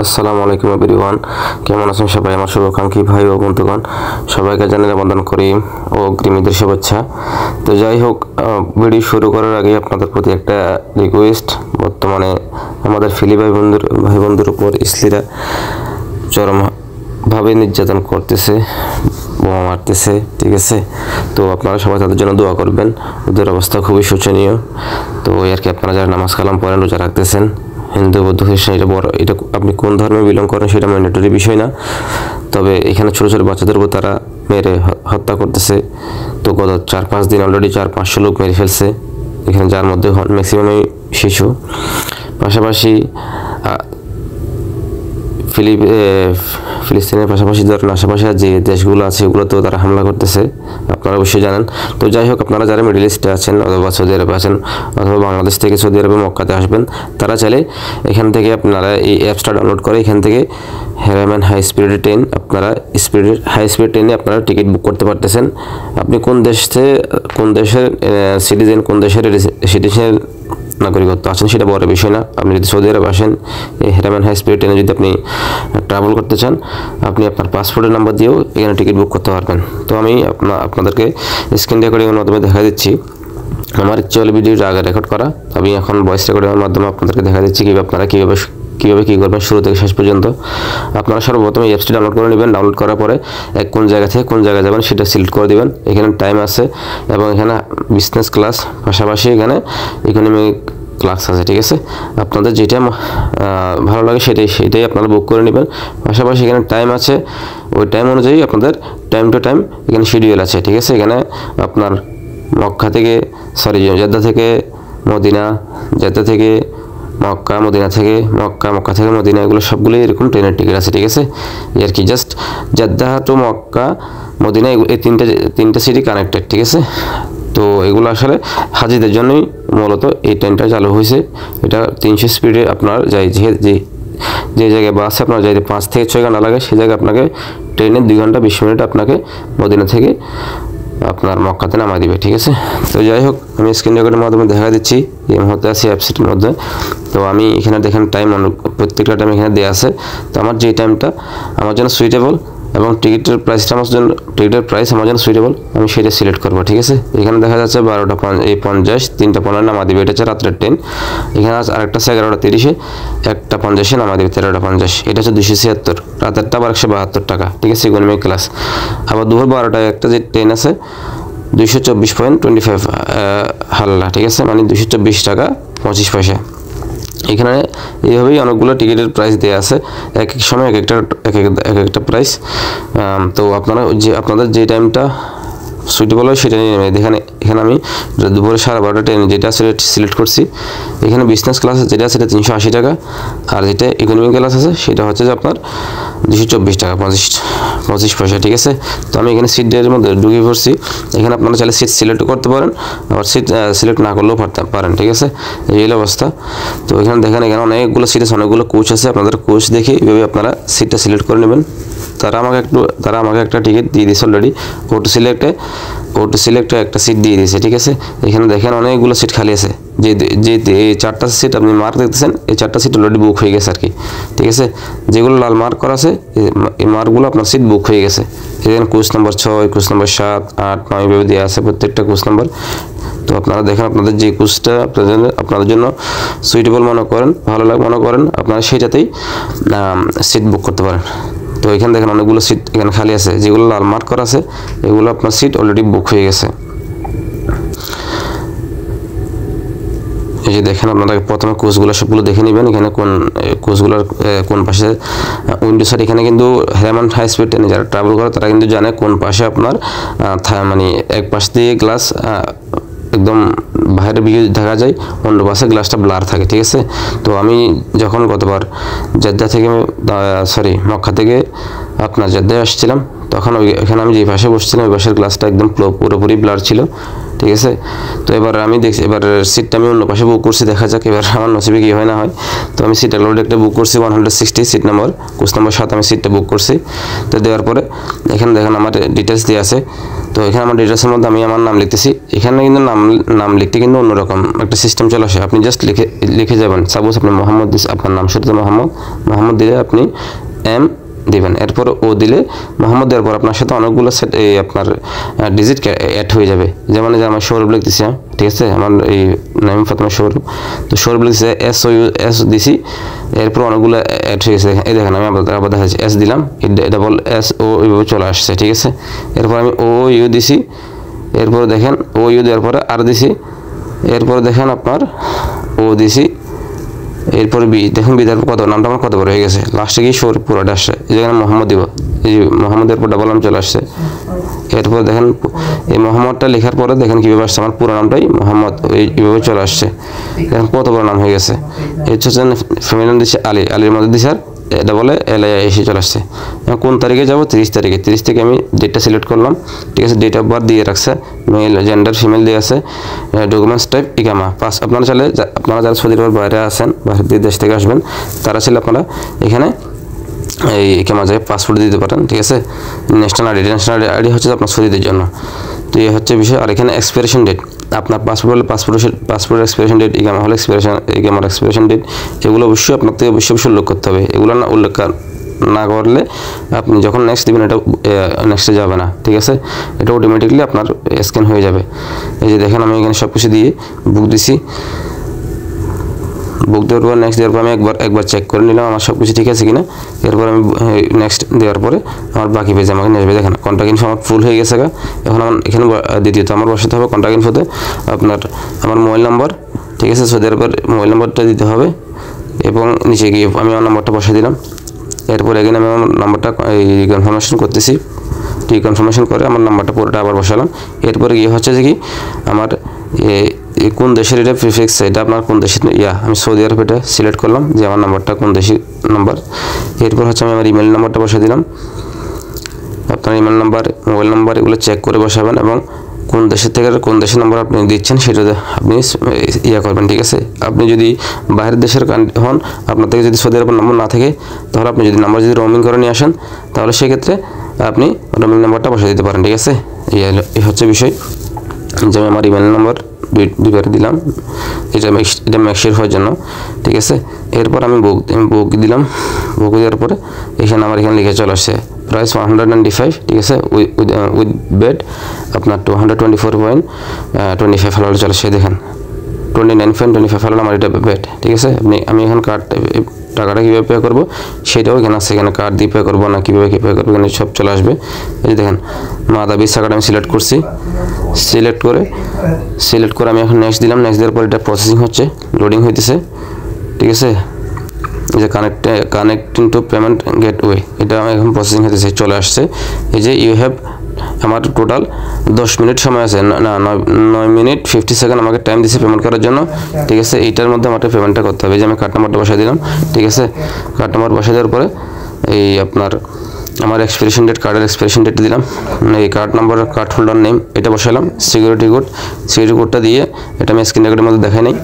আসসালামু আলাইকুম এভরিওয়ান, কেমন আছেন সবাই? আমার শুভাকাঙ্ক্ষী ভাই ও বন্ধুগণ সবাইকে জানাই রমাদান করিম ও অগ্রিম ঈদের শুভেচ্ছা। তো যাই হোক, ভিডিও শুরু করার আগে আপনাদের প্রতি একটা রিকোয়েস্ট। বর্তমানে আমাদের ফিলি ভাই বন্ধুর উপর ইসলিরা চরমভাবে নির্যাতন করতেছে, বোমা মারতেছে, ঠিক আছে? তো আপনারা সবাই তাদের জন্য দোয়া করবেন। ওদের অবস্থা খুবই শোচনীয়। তো আর কি, আপনারা যারা নামাজ কালাম পড়েন, রোজা রাখতেছেন, হিন্দু বৌদ্ধ খ্রিস্টান, এটা আপনি কোন ধর্মে বিলং করেন সেটা ম্যান্ডেটরি বিষয় না। তবে এখানে ছোটো ছোটো বাচ্চাদের উপর তারা মেরে হত্যা করতেছে। তো গত 4-5 দিন অলরেডি 400-500 লোক মেরে ফেলছে এখানে, যার মধ্যে ম্যাক্সিমামই শিশু। পাশাপাশি ফিলিস্তিনের পাশাপাশি ধরেন আশেপাশে যে দেশগুলো আছে ওগুলোতেও তারা হামলা করতেছে, আপনারা অবশ্যই জানেন। তো যাই হোক, আপনারা যারা মিডল ইস্টে আছেন অথবা সৌদি আরবে আছেন অথবা বাংলাদেশ থেকে সৌদি আরবে মক্কাতে আসবেন, তারা চাইলে এখান থেকে আপনারা এই অ্যাপসটা ডাউনলোড করে এখান থেকে হেরামান হাই স্পিড ট্রেন, আপনারা হাই স্পিড ট্রেনে আপনারা টিকিট বুক করতে পারতেছেন। আপনি কোন দেশের সিটিজেন, কোন দেশের সিটিজেন নাগরিকত্ব আছেন সেটা বড় বিষয় না। আপনি যদি সৌদি আরব আসেন, এই হেরামান হাই স্পিড ট্রেনে যদি আপনি ট্রাভেল করতে চান, আপনি আপনার পাসপোর্টের নাম্বার দিয়েও এখানে টিকিট বুক করতে পারবেন। তো আমি আপনাদেরকে স্ক্রিন রেকর্ডিংয়ের মাধ্যমে দেখা দিচ্ছি। আমার অ্যাকচুয়ালি ভিডিওটা আগে রেকর্ড করা, আমি এখন ভয়েস রেকর্ডিংয়ের মাধ্যমে আপনাদেরকে দেখা দিচ্ছি আপনারা কীভাবে কী করবেন শুরু থেকে শেষ পর্যন্ত। আপনারা সর্বপ্রথম এই অ্যাপসটি ডাউনলোড করে নেবেন। ডাউনলোড করার পরে কোন জায়গা থেকে কোন জায়গায় যাবেন সেটা সিলেক্ট করে দেবেন। এখানে টাইম আছে এবং এখানে বিজনেস ক্লাস, পাশাপাশি এখানে ইকোনমিক ক্লাস আছে, ঠিক আছে? আপনাদের যেটা ভালো লাগে সেটাই আপনারা বুক করে নেবেন। পাশাপাশি এখানে টাইম আছে, ওই টাইম অনুযায়ী আপনাদের টাইম টু টাইম এখানে শিডিউল আছে, ঠিক আছে? এখানে আপনার জেদ্দা থেকে মদিনা, জেদ্দা থেকে মক্কা, মদিনা থেকে মক্কা, মক্কা থেকে মদিনা, এগুলো সবগুলোই এরকম ট্রেনের টিকিট আছে, ঠিক আছে? আর কি, just Jeddah to Mecca, Medina, এই তিনটা সিটি কানেক্টেড, ঠিক আছে? তো এগুলো আসলে হাজিদের জন্যই মূলত এই ট্রেনটা চালু হয়েছে। এটা 300 স্পিডে আপনার যে জায়গায় বাসে আপনার যাইতে 5 থেকে 6 ঘন্টা লাগে, সেই জায়গায় আপনাকে ট্রেনে 2 ঘন্টা 20 মিনিট আপনাকে মদিনা থেকে আপনার মক্কাতে নামাই দিবে, ঠিক আছে? তো যাই হোক, আমি স্ক্রিন রেকর্ডের মাধ্যমে দেখা দিচ্ছি এই মুহূর্তে আছি অ্যাপসটির মধ্যে। তো আমি এখানে দেখেন টাইম, প্রত্যেকটা টাইম এখানে দেওয়া আছে। তো আমার যে টাইমটা আমার জন্য সুইটেবল এবং টিকিটের প্রাইস আমার জন্য সুইটেবল, আমি সেটা সিলেক্ট করবো, ঠিক আছে? এখানে দেখা যাচ্ছে 12:50, 3:15 নামা দিবে, এটা হচ্ছে রাত্রের ট্রেন। এখানে আছে আরেকটা 11:30, 1:50 নামা দিবে, 13:50, এটা হচ্ছে 276, রাতেরটা আবার 172 টাকা, ঠিক আছে? Economic class. আবার দুপুর 12টায় একটা যে ট্রেন আছে 224.25 হাল্লা, ঠিক আছে? মানে 224 টাকা 25 পয়সা। এখানে এইভাবেই অনেকগুলো টিকিটের প্রাইস দেওয়া আছে, এক এক সময় এক একটা প্রাইস। তো আপনাদের যে টাইমটা সুইটেবল হয় সেটা নিয়ে নেবেন। এখানে আমি দুপুরে 12:30 ট্রেন যেটা সিলেক্ট করছি। এখানে বিজনেস ক্লাস যেটা আছে সেটা 380 টাকা, আর যেটা ইকোনমিক ক্লাস আছে সেটা হচ্ছে যে আপনার 224 টাকা 25 পয়সা, ঠিক আছে? তো আমি এখানে সিট ডেটের মধ্যে ঢুকে পড়ছি। এখানে আপনারা চাইলে সিট সিলেক্ট করতে পারেন, আবার সিট সিলেক্ট না করলেও পারেন, ঠিক আছে? এই হলো অবস্থা। তো এখানে দেখেন, এখানে অনেকগুলো সিট আছে, অনেকগুলো কোচ আছে। আপনাদের কোচ দেখে এইভাবে আপনারা সিটটা সিলেক্ট করে নেবেন। তারা আমাকে একটা টিকিট দিয়ে দিয়েছে অলরেডি, ও টু সিলেক্টে একটা সিট দিয়ে দিয়েছে, ঠিক আছে? এখানে দেখেন অনেকগুলো সিট খালি আছে। যে 4টা সিট আপনি মার্ক দেখতেছেন, এই 4টা সিট অলরেডি বুক হয়ে গেছে আর কি, ঠিক আছে? যেগুলো লাল মার্ক করা আছে এই মার্কগুলো আপনার সিট বুক হয়ে গেছে। এখানে কোচ নাম্বার 6, কোচ নাম্বার 7, 8, 9 এভাবে দেওয়া আছে প্রত্যেকটা কোচ নাম্বার। তো আপনারা দেখেন আপনাদের যে কোচটা আপনাদের জন্য সুইটেবল মনে করেন, ভালো লাগে মনে করেন, আপনারা সেইটাতেই সিট বুক করতে পারেন। তো এখানে দেখেন অনেকগুলো সিট এখানে খালি আছে, যেগুলো লাল মার্ক করা আছে এগুলো আপনার সিট অলরেডি বুক হয়ে গেছে। এই যে দেখেন, আপনারা প্রথমে কোচগুলো সবগুলো দেখে নেবেন। এখানে কোচগুলোর কোন পাশে উইন্ডো সাইড। এখানে কিন্তু হেরামান হাই স্পিড ট্রেনে যারা ট্রাভেল করে তারা কিন্তু জানে কোন পাশে আপনার মানে এক পাশ দিয়ে গ্লাস একদম বাইরের ভিউ দেখা যায়, অন্য পাশে গ্লাসটা ব্লার থাকে, ঠিক আছে? তো আমি যখন গতবার মক্কা থেকে আপনার জেদ্দায় আসছিলাম, তখন এখানে আমি যে পাশে বসছিলাম ওই পাশের গ্লাসটা একদম পুরোপুরি ব্লার ছিল, ঠিক আছে। তো এবার আমি দেখছি, এবার সিটটা আমি অন্য পাশে বুক করছি, দেখা যাক এবার আমার নসিবে কি হয় না হয়। তো আমি সিট অলরেডি একটা বুক করছি 160 সিট নাম্বার, কোচ নাম্বার 7 আমি সিটটা বুক করছি। তো দেওয়ার পরে এখানে দেখেন আমার ডিটেলস দিয়ে আছে। তো এখানে আমার ডিটেলসের মধ্যে আমি আমার নাম লিখতেছি। এখানে কিন্তু নাম লিখতে কিন্তু অন্যরকম একটা সিস্টেম চলে আসে। আপনি জাস্ট লিখে যাবেন। সাপোজ আপনি মোহাম্মদ, আপনার নাম শুরুতে মোহাম্মদ দিলে আপনি এম দিবেন, এরপর ও দিলে মোহাম্মদ দেওয়ার পর আপনার সাথে অনেকগুলো সেট এই আপনার ডিজিট অ্যাড হয়ে যাবে। যেমন যে আমার সৌরভ লিখতেছি, ঠিক আছে, আমার এই নাম প্রথমে সৌরভ, তো সৌরভ লিখছে এস দিছি, এরপর অনেকগুলো অ্যাড হয়ে গেছে। এই দেখেন আমি আবার দেখাচ্ছি, এস দিলাম, ডাবল এস ও এইভাবে চলে আসছে, ঠিক আছে। এরপর আমি ও ইউ দিছি, এরপর দেখেন ও ইউ দেওয়ার পরে আর দিছি, এরপর দেখেন আপনার ও দিছি, এরপর বি, দেখুন বি দেওয়ার পর নামটা আমার কত বড় হয়ে গেছে, লাস্টে গিয়ে সৌরভ পুরোটা আসছে। এই যেখানে মোহাম্মদ দিব, এই মোহাম্মদের পর ডাবল নাম চলে আসছে। এরপর দেখেন এই মোহাম্মদটা লেখার পরে দেখেন কীভাবে আসছে, আমার পুরো নামটাই মোহাম্মদ এইভাবে চলে আসছে। দেখেন কত বড় নাম হয়ে গেছে। এই হচ্ছে ফ্যামিলি নাম দিচ্ছে আলী, আলীর মধ্যে দিচ্ছে আর এটা বলে এলআই এসে চলে আসছে। কোন তারিখে যাব, 30 তারিখে। 30 থেকে আমি ডেটটা সিলেক্ট করলাম, ঠিক আছে। ডেট অফ বার্থ দিয়ে রাখছে, মেল জেন্ডার ফিমেল দিয়ে আছে। ডকুমেন্টস টাইপ ইকামা পাস। আপনারা চাইলে, আপনারা যারা সৌদি আরবের বাইরে আছেন, বাইরের দেশ থেকে আসবেন, তারা চাইলে আপনারা এখানে এই ইকামা যায় পাসপোর্ট দিতে পারেন, ঠিক আছে। ন্যাশনাল আইডি হচ্ছে আপনার সৌদিদের জন্য। তো এই হচ্ছে বিষয়। আর এখানে এক্সপায়ারেশন ডেট, আপনার পাসপোর্ট হলে পাসপোর্ট এক্সপায়ারেশন ডেট, ইকামা হলে ইকামার এক্সপায়ারেশন ডেট, এগুলো অবশ্যই আপনার থেকে অবশ্যই উল্লেখ করতে হবে। এগুলো না উল্লেখ না করলে আপনি যখন নেক্সট দিবেন এটা নেক্সটে যাবে না, ঠিক আছে। এটা অটোমেটিকলি আপনার স্ক্যান হয়ে যাবে। এই যে দেখেন আমি এখানে সব কিছু দিয়ে বুক দিছি। বুক দেওয়ার পর নেক্সট দেওয়ার পর আমি একবার চেক করে নিলাম আমার সব কিছু ঠিক আছে কিনা। এরপর আমি নেক্সট দেওয়ার পরে আমার বাকি পেজে আমাকে নিয়ে যাবে। দেখেন কন্ট্যাক্ট ইনফো আমার ফুল হয়ে গেছে। এখন আমার এখানে দ্বিতীয়ত আমার বসাতে হবে কন্ট্যাক্ট ইনফোতে আপনার আমার মোবাইল নাম্বার, ঠিক আছে। সৌদি আরবের মোবাইল নাম্বারটা দিতে হবে এবং নিচে গিয়ে আমি আমার নাম্বারটা বসিয়ে দিলাম। এরপর এখানে আমি আমার নাম্বারটা কনফার্মেশন করতেছি। কনফার্মেশন করে আমার নাম্বারটা পুরোটা আবার বসালাম। এরপরে গিয়ে হচ্ছে যে কি আমার কোন দেশের এটা প্রিফিক্স, এটা আপনার কোন দেশের আমি সৌদি আরব এটা সিলেক্ট করলাম যে আমার নাম্বারটা কোন দেশের নাম্বার। এরপর হচ্ছে আমি আমার ইমেল নাম্বারটা বসিয়ে দিলাম। আপনার ইমেল নাম্বার, মোবাইল নাম্বার এগুলো চেক করে বসাবেন এবং কোন দেশের থেকে কোন দেশের নাম্বার আপনি দিচ্ছেন সেটা আপনি করবেন, ঠিক আছে। আপনি যদি বাইরের দেশের হন, আপনার থেকে যদি সৌদি আরবের নাম্বার না থাকে, তাহলে আপনি যদি নাম্বার রোমিং করে নিয়ে আসেন, তাহলে সেক্ষেত্রে আপনি রোমিং নাম্বারটা বসিয়ে দিতে পারেন, ঠিক আছে। এই হচ্ছে বিষয় যে আমি আমার ইমেল নাম্বার দুইবার দিলাম, এটা মেকশিওর হওয়ার জন্য, ঠিক আছে। এরপর আমি বুক দিলাম। বুক দেওয়ার পরে এখানে আমার এখানে লিখে চলে আসছে প্রাইস 195, ঠিক আছে। উইথ বেড আপনার 224.25 হালাল চলে আসছে। দেখেন 29.25 হালাল আমার এটা বেড, ঠিক আছে। আমি এখন টাকাটা কীভাবে পে করবো সেটাও এখানে আছে। এখানে কার্ড দিয়ে পে করবো না কীভাবে পে করবো এখানে সব চলে আসবে। এই যে দেখেন মাদা বিস টাকাটা আমি সিলেক্ট করছি। সিলেক্ট করে আমি এখন নেক্সট দিলাম। নেক্সট দেওয়ার পর এটা প্রসেসিং হচ্ছে, লোডিং হইতেছে, ঠিক আছে। এই যে কানেক্টিং টু পেমেন্ট গেটওয়ে, এটা আমার এখন প্রসেসিং হইতেছে, চলে আসছে। এই যে ইউ হ্যাভ, আমার টোটাল 10 মিনিট সময় আছে, না 9 মিনিট 50 সেকেন্ড আমাকে টাইম দিচ্ছে পেমেন্ট করার জন্য, ঠিক আছে। এইটার মধ্যে আমাকে পেমেন্টটা করতে হবে। এই যে আমি কার্ড নাম্বারটা বসাই দিলাম, ঠিক আছে। কার্ড নাম্বার বসাই দেওয়ার পরে এই আপনার আমার এক্সপিরেশন ডেট, কার্ডের এক্সপিরেশন ডেট দিলাম, এই card number, card holder name এটা বসালাম, সিকিউরিটি কোডটা দিয়ে এটা আমি স্ক্রিন রেকর্ডের মধ্যে দেখাই নাই।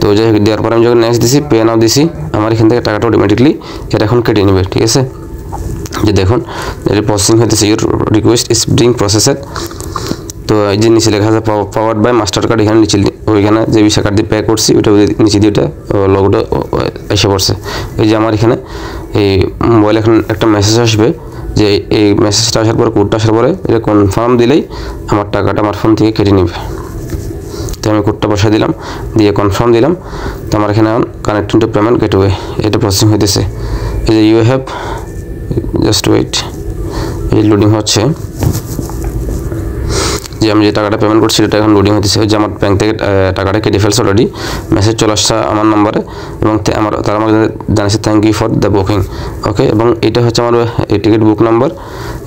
তো যাই হোক দেওয়ার পরে আমি যখন নেক্সট দিছি, পে নাও দিছি, আমার এখান থেকে টাকাটা অটোমেটিকলি এটা এখন কেটে নেবে, ঠিক আছে। যে দেখুন এটা প্রসেসিং হইতেছে, your request is being processed. তো এই যে নিচে লেখা আছে পাওয়ার্ড বাই মাস্টার কার্ড, এখানে নিচে ওইখানে যে ভিসা কার্ড দিয়ে পে করছি ওইটা নিচে দিয়ে ওটা লোগোটা এসে পড়ছে। এই যে আমার এখানে এই মোবাইলে এখন একটা মেসেজ আসবে, যে এই মেসেজটা আসার পর, কোডটা আসার পরে এটা কনফার্ম দিলেই আমার টাকাটা আমার ফোন থেকে কেটে নেবে। তো আমি কোডটা বসাই দিলাম, দিয়ে কনফার্ম দিলাম। তো আমার এখানে এখন কানেক্টিং টু পেমেন্ট গেটওয়ে এটা প্রসেসিং হইতেছে। এই যে ইউ হ্যাভ, জাস্ট ওয়েট, এই লোডিং হচ্ছে। যে আমি যে টাকাটা পেমেন্ট করছি সেটা এখন লোডিং হতেছে। যে আমার ব্যাংক থেকে টাকাটা কেটে ফেলছে অলরেডি, মেসেজ চলে আসছে আমার নাম্বারে এবং তারা আমাকে জানিয়েছে thank you for the booking, okay. এবং এটা হচ্ছে আমার এই টিকিট বুক নাম্বার।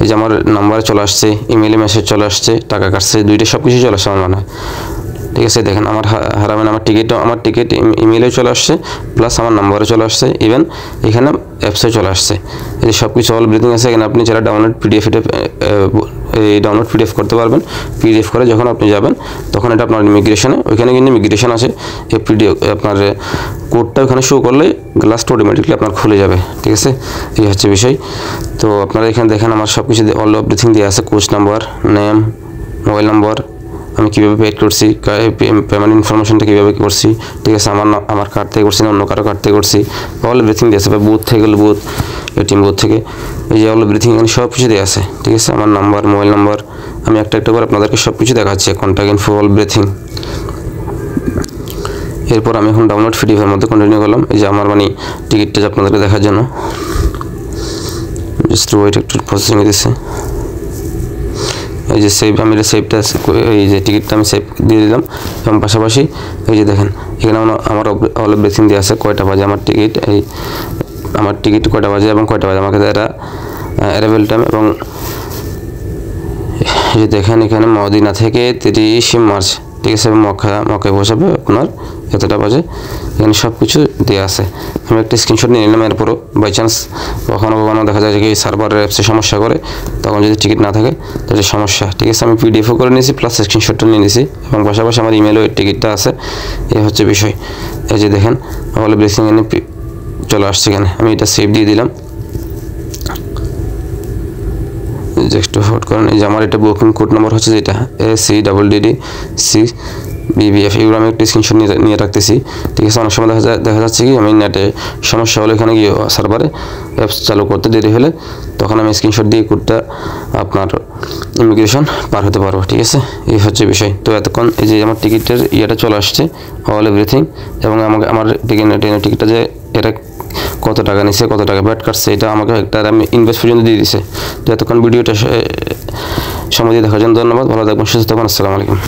এই যে আমার নাম্বারে চলে আসছে, ইমেলে মেসেজ চলে আসছে, টাকা কাটছে, দুইটা সব কিছু চলে আসছে আমার মনে হয়। ঠিক আছে। দেখেন আমার হারাবেন আমার টিকিট ইমেইলে চলে আসছে, প্লাস আমার নাম্বারে চলে আসছে, ইভেন এখানে অ্যাপসে চলে আসছে। এই যে সব কিছু অল এভরিথিং আছে। এখানে আপনি যারা ডাউনলোড পিডিএফ করতে পারবেন। পিডিএফ করে যখন আপনি যাবেন তখন এটা আপনার ইমিগ্রেশনে, ওইখানে কিন্তু ইমিগ্রেশন আছে, এই পিডিএফ আপনার কোডটা ওখানে শো করলে গ্লাসটা অটোমেটিকলি আপনার খুলে যাবে। ঠিক আছে, এই হচ্ছে বিষয়। তো আপনারা এখানে দেখেন আমার সব কিছু অল এভরিথিং দেওয়া আছে, coach number, name, mobile number, আমি কীভাবে পেড করছি, পেমেন্ট ইনফরমেশনটা কীভাবে করছি। ঠিক আছে, আমার কার্ড থেকে করছি না অন্য কারো কার্ড থেকে করছি, অল এভরিথিং দেওয়া আছে। বা বুথ থেকে গেলে বুথ, এটিএম বুথ থেকে, এই যে অল এভরিথিং এখানে সব কিছু দেওয়া আছে। ঠিক আছে, আমার নাম্বার, মোবাইল নাম্বার, আমি একটা করে আপনাদেরকে সব কিছু দেখাচ্ছি, কন্ট্যাক্ট ইনফো, অল এভরিথিং। এরপর আমি এখন ডাউনলোড পিডিএফের মধ্যে কন্টিনিউ করলাম। এই যে আমার টিকিটটা আপনাদেরকে দেখার জন্য জাস্ট ওয়েট, একটু প্রসেসিং দিচ্ছে। এই যে আমি সেভটা, এই যে টিকিটটা আমি সেভ দিয়ে দিলাম, এবং পাশাপাশি এই যে দেখেন এখানে আমার অল এভরিথিং দেওয়া আছে, কয়টা বাজে আমার টিকিট কয়টা বাজে এবং কয়টা বাজে আমাকে এরা অ্যারাইভেল টাইম। এবং এই যে দেখেন এখানে মদিনা থেকে 30 মার্চ, ঠিক আছে, মক্কায় পৌঁছাবে আপনার এতটা বাজে। এখানে সব কিছু দেওয়া আছে। আমি একটা স্ক্রিনশট নিয়ে নিলাম। এরপরও বাই চান্স কখনো দেখা যায় যে এই সার্ভারের অ্যাপসে সমস্যা করে, তখন যদি টিকিট না থাকে তাহলে সমস্যা। ঠিক আছে, আমি পিডিএফও করে নিয়েছি, প্লাস স্ক্রিনশটটা নিয়ে নিয়েছি, এবং পাশাপাশি আমার ইমেলও এই টিকিটটা আছে। এই হচ্ছে বিষয়। এই যে দেখেন অল এভরিথিং এখানে চলে আসছে। এখানে আমি এটা সেভ দিয়ে দিলাম। জাস্ট হোল্ড করেন। এই যে আমার এটা বুকিং কোড নাম্বার হচ্ছে যেটা ACDDC এগুলো আমি একটা স্ক্রিনশট নিয়ে রাখতেছি। ঠিক আছে, অনেক সময় দেখা যাচ্ছে কি আমি নেটে সমস্যা হলে এখানে গিয়ে সার্ভারে অ্যাপস চালু করতে দেরি হলে তখন আমি স্ক্রিনশট দিয়ে কোডটা আপনার ইমিগ্রেশন পার হতে পারবো। ঠিক আছে, এই হচ্ছে বিষয়। তো এতক্ষণ এই যে আমার টিকিটের ইয়েটা চলে আসছে, অল এভরিথিং, এবং আমার টিকিটটা যে এটা কত টাকা নিছে, কত টাকা ব্যাট কাটছে, এটা আমাকে একটা আমি ইনভয়েস পর্যন্ত দিয়ে দিছে। তো এতক্ষণ ভিডিওটা সময় দিয়ে দেখার জন্য ধন্যবাদ। ভালো থাকবেন, সুস্থ থাকবেন। আসসালামু আলাইকুম।